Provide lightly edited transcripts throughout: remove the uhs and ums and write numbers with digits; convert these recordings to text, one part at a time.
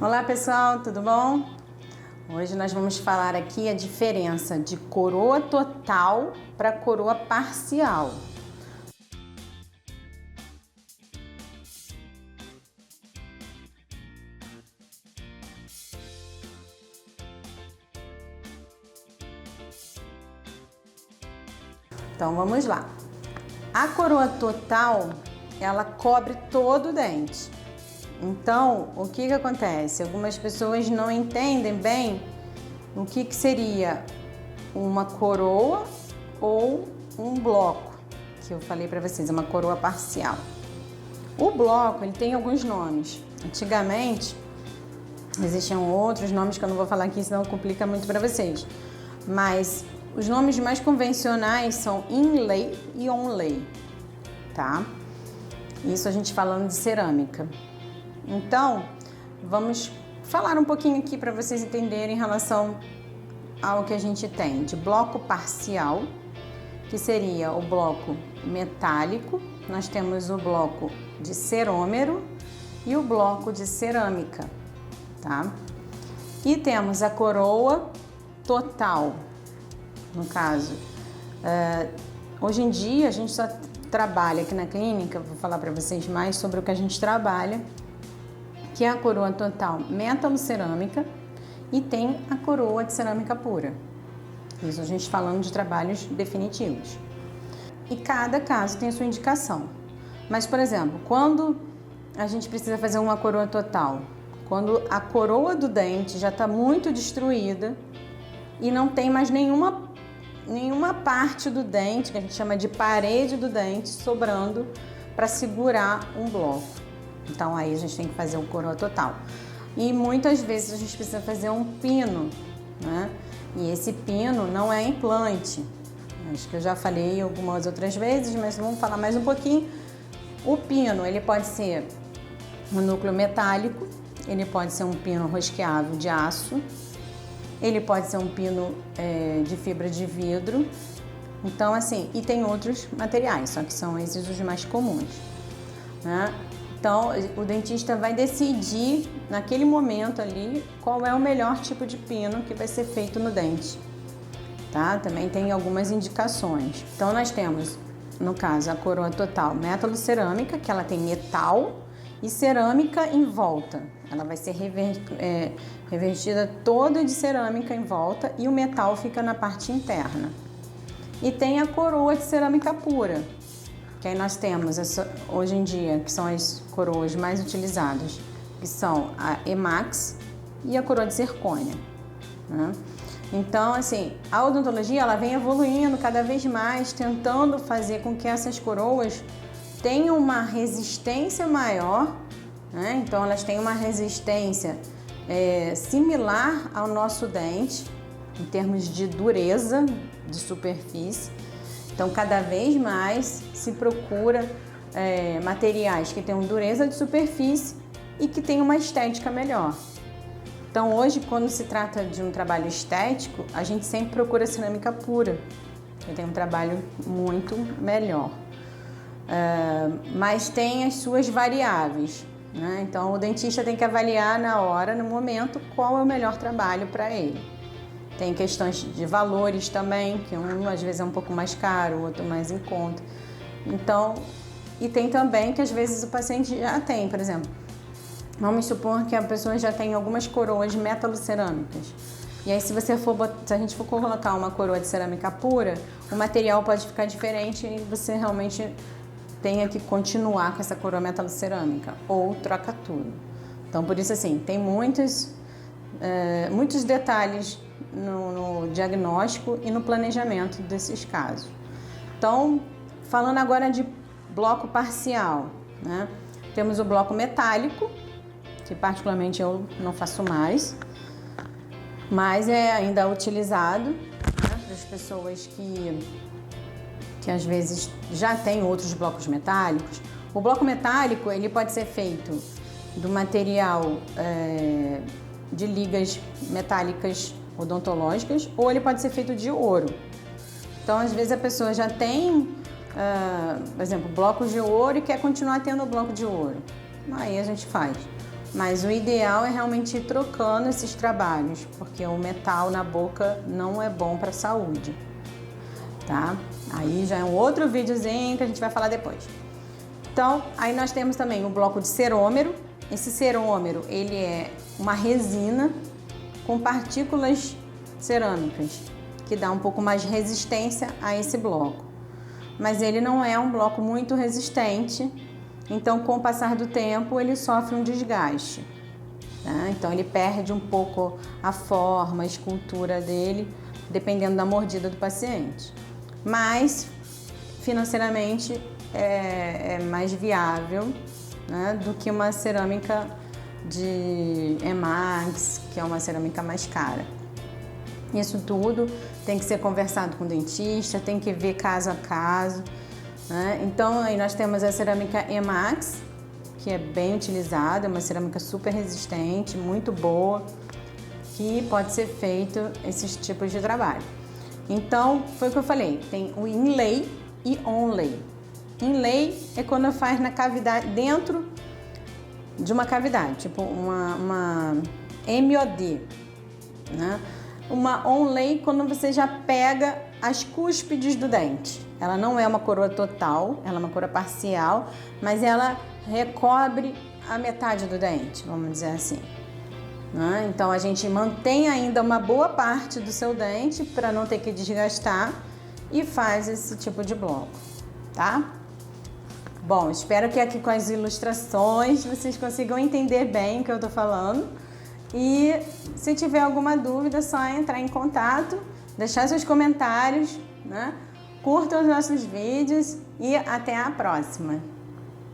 Olá pessoal, tudo bom? Hoje nós vamos falar aqui a diferença de coroa total para coroa parcial. Então vamos lá. A coroa total, ela cobre todo o dente. Então, o que acontece? Algumas pessoas não entendem bem o que seria uma coroa ou um bloco, que eu falei para vocês, uma coroa parcial. O bloco, ele tem alguns nomes. Antigamente, existiam outros nomes que eu não vou falar aqui, senão complica muito para vocês. Mas os nomes mais convencionais são inlay e onlay, tá? Isso a gente falando de cerâmica. Então, vamos falar um pouquinho aqui para vocês entenderem em relação ao que a gente tem de bloco parcial, que seria o bloco metálico. Nós temos o bloco de cerômero e o bloco de cerâmica, tá? E temos a coroa total, no caso. Hoje em dia, a gente só trabalha aqui na clínica, vou falar para vocês mais sobre o que a gente trabalha, que é a coroa total metalocerâmica e tem a coroa de cerâmica pura. Isso a gente falando de trabalhos definitivos. E cada caso tem a sua indicação. Mas, por exemplo, quando a gente precisa fazer uma coroa total, quando a coroa do dente já está muito destruída e não tem mais nenhuma parte do dente, que a gente chama de parede do dente, sobrando para segurar um bloco. Então aí a gente tem que fazer um coroa total. E muitas vezes a gente precisa fazer um pino, né? E esse pino não é implante. Acho que eu já falei algumas outras vezes, mas vamos falar mais um pouquinho. O pino, ele pode ser um núcleo metálico, ele pode ser um pino rosqueável de aço, ele pode ser um pino de fibra de vidro. Então assim, e tem outros materiais, só que são esses os mais comuns, né? Então, o dentista vai decidir, naquele momento ali, qual é o melhor tipo de pino que vai ser feito no dente, tá? Também tem algumas indicações. Então, nós temos, no caso, a coroa total metalocerâmica, que ela tem metal e cerâmica em volta. Ela vai ser revestida toda de cerâmica em volta e o metal fica na parte interna. E tem a coroa de cerâmica pura, que aí nós temos, hoje em dia, que são as coroas mais utilizadas, que são a Emax e a coroa de zircônia, né? Então, assim, a odontologia, ela vem evoluindo cada vez mais, tentando fazer com que essas coroas tenham uma resistência maior, né? Então, elas têm uma resistência similar ao nosso dente, em termos de dureza de superfície. Então, cada vez mais se procura materiais que tenham dureza de superfície e que tenham uma estética melhor. Então, hoje, quando se trata de um trabalho estético, a gente sempre procura cerâmica pura, que tem um trabalho muito melhor. Mas tem as suas variáveis, né? Então, o dentista tem que avaliar na hora, no momento, qual é o melhor trabalho para ele. Tem questões de valores também, que um às vezes é um pouco mais caro, o outro mais em conta. Então, e tem também que às vezes o paciente já tem, por exemplo, vamos supor que a pessoa já tem algumas coroas metalocerâmicas. E aí se a gente for colocar uma coroa de cerâmica pura, o material pode ficar diferente e você realmente tenha que continuar com essa coroa metalocerâmica ou troca tudo. Então, por isso assim, tem muitos detalhes no diagnóstico e no planejamento desses casos. Então, falando agora de bloco parcial, né? Temos o bloco metálico, que particularmente eu não faço mais, mas é ainda utilizado, né, para as pessoas que às vezes já têm outros blocos metálicos. O bloco metálico, ele pode ser feito do material de ligas metálicas odontológicas, ou ele pode ser feito de ouro. Então, às vezes a pessoa já tem, por exemplo, blocos de ouro e quer continuar tendo o bloco de ouro. Aí a gente faz Mas o ideal é realmente ir trocando esses trabalhos, porque o metal na boca não é bom para a saúde, tá? Aí já é um outro videozinho que a gente vai falar depois. Então, aí nós temos também o bloco de cerômero. Esse cerômero, ele é uma resina com partículas cerâmicas, que dá um pouco mais de resistência a esse bloco. Mas ele não é um bloco muito resistente, então com o passar do tempo ele sofre um desgaste, tá? Então ele perde um pouco a forma, a escultura dele, dependendo da mordida do paciente. Mas financeiramente é mais viável, né, do que uma cerâmica de Emax, que é uma cerâmica mais cara. Isso tudo tem que ser conversado com o dentista, tem que ver caso a caso, né? Então aí nós temos a cerâmica Emax, que é bem utilizada, é uma cerâmica super resistente, muito boa, que pode ser feito esses tipos de trabalho. Então foi o que eu falei, tem o inlay e onlay. Inlay é quando faz na cavidade, dentro de uma cavidade, tipo uma MOD, né? Uma onlay quando você já pega as cúspides do dente. Ela não é uma coroa total, ela é uma coroa parcial, mas ela recobre a metade do dente, vamos dizer assim, né? Então a gente mantém ainda uma boa parte do seu dente para não ter que desgastar e faz esse tipo de bloco, tá? Bom, espero que aqui com as ilustrações vocês consigam entender bem o que eu tô falando. E se tiver alguma dúvida, é só entrar em contato, deixar seus comentários, né? Curtam os nossos vídeos e até a próxima.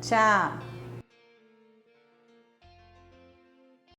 Tchau!